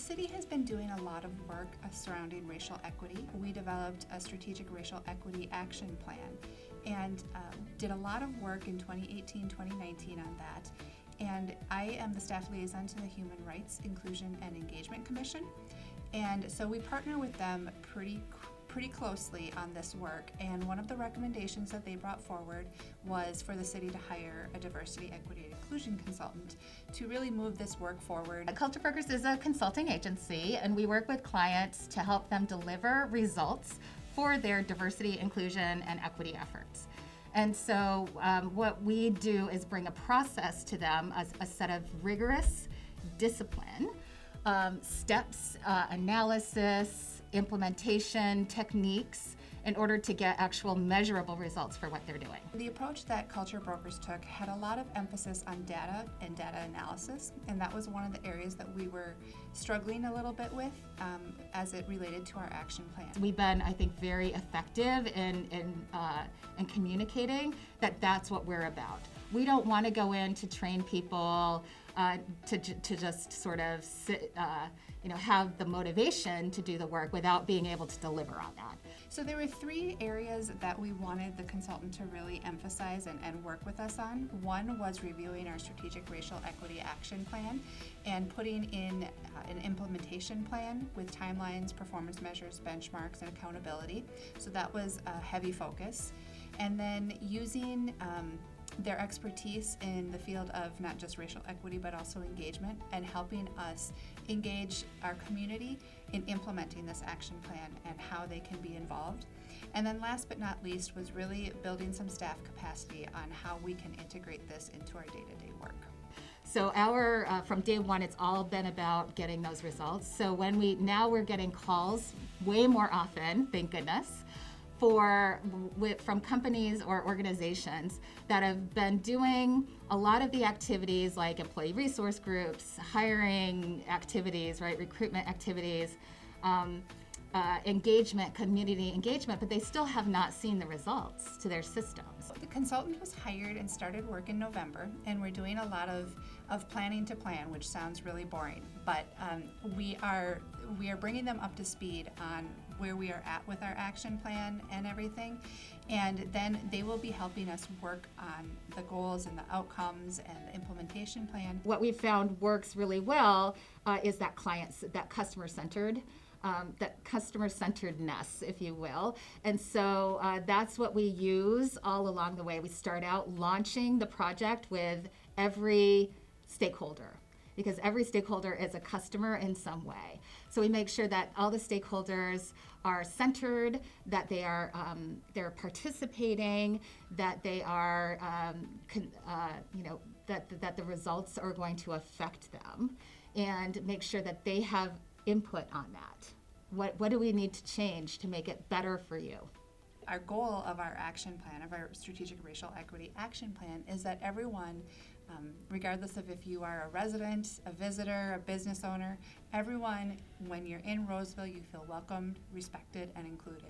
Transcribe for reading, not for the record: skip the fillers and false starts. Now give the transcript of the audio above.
city has been doing a lot of work surrounding racial equity. We developed a strategic racial equity action plan and did a lot of work in 2018, 2019 on that. And I am the staff liaison to the Human Rights, Inclusion, and Engagement Commission. And so we partner with them pretty closely on this work, and one of the recommendations that they brought forward was for the city to hire a diversity, equity, and inclusion consultant to really move this work forward. Culture Brokers is a consulting agency, and we work with clients to help them deliver results for their diversity, inclusion, and equity efforts. And so what we do is bring a process to them, a set of rigorous discipline, steps, analysis, implementation techniques in order to get actual measurable results for what they're doing. The approach that Culture Brokers took had a lot of emphasis on data and data analysis, and that was one of the areas that we were struggling a little bit with as it related to our action plan. We've been, I think, very effective in communicating that that's what we're about. We don't want to go in to train people to just sort of sit, have the motivation to do the work without being able to deliver on that. So there were 3 areas that we wanted the consultant to really emphasize and work with us on. One was reviewing our strategic racial equity action plan and putting in an implementation plan with timelines, performance measures, benchmarks, and accountability. So that was a heavy focus. And then using their expertise in the field of not just racial equity but also engagement, and helping us engage our community in implementing this action plan and how they can be involved. And then last but not least was really building some staff capacity on how we can integrate this into our day-to-day work. So from day one, it's all been about getting those results. So we're getting calls way more often, thank goodness, from companies or organizations that have been doing a lot of the activities like employee resource groups, hiring activities, right, recruitment activities, engagement, community engagement, but they still have not seen the results to their systems. The consultant was hired and started work in November, and we're doing a lot of planning to plan, which sounds really boring, but we are bringing them up to speed on where we are at with our action plan and everything, and then they will be helping us work on the goals and the outcomes and the implementation plan. What we've found works really well is that customer-centered, that customer-centeredness, if you will. And so that's what we use all along the way. We start out launching the project with every stakeholder, because every stakeholder is a customer in some way. So we make sure that all the stakeholders are centered, that they are they're participating, that they are that the results are going to affect them, and make sure that they have input on that. What do we need to change to make it better for you? Our goal of our action plan, of our strategic racial equity action plan, is that everyone, regardless of if you are a resident, a visitor, a business owner, everyone, when you're in Roseville, you feel welcomed, respected, and included.